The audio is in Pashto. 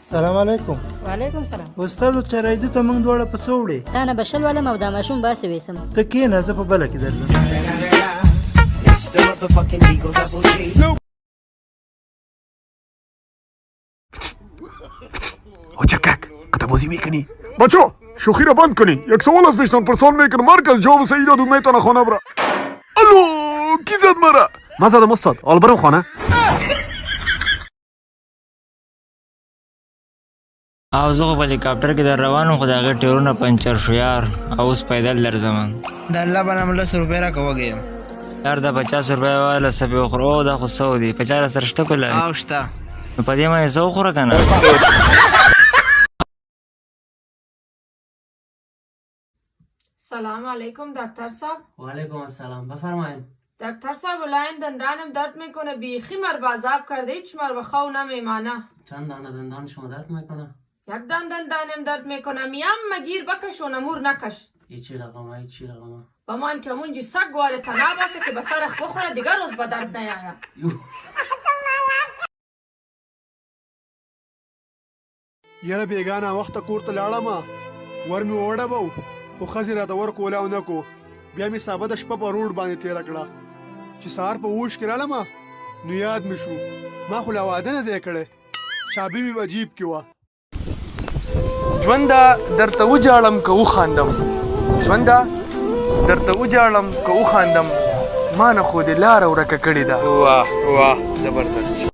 سلام علیکم. وعلیکم سلام. استاد چرایدو ته موږ دواړه په څو وړې تا نه بشل ولم او دا ماشوم باسې ویسم. ته کښېنه زه په بله کې درځم. Hoca kak, kata bozی میکنی؟ بچه شوخی را بند کنی. 100 پیشتان پرسان میکن مرکز جواب سعیدا دو میتونه خانه برا. الو کی زد مرا؟ ما زدم استاد. آل برم خانه. او زه په هلیکاپټر کې در روانم خو د هغې ټیرونه پنچر شو یار او اوس پیدل درځم. د الله په نامه 10 روپۍ راکوه یار دا 50 روپۍ واله سپې وخورو دا خو 100 دي 50 سره شته کوله او شته نو په دې باندې 100 وخوره که نه. سلام علیکم دکتر صاحب. وعلیکم السلام بفرمایید. دکتر صاحب الان دندانم درد میکنه بیخی مر بازاب کرده هیچ مر بخو نمیمانه. چند دانه دندان شما درد میکنه؟ یک دندانم درد میکنه میام مگیر بکش و نمور نکش. هیچی رقمه با من که اونجی سگ واره تنها باشه که به سرخ بخوره دیگر روز به درد نیاید. یاره بیگانه وخته کور ته لاړم ور مې وډبو خو ښځې راته ورکوله او نه کو بیا مې سابده شپه په روډ باندې تېره کړه چې سهار په اوښ کې رالم نو یاد مې شو ما خو لا واده نه دی کړی شابي مې په جیب کې وه. ژونده درته وجاړم که وخاندم ژونده درته وجاړم که وخاندم ما نه خو دې لاره ورکه کړې ده. واه واه زبردست.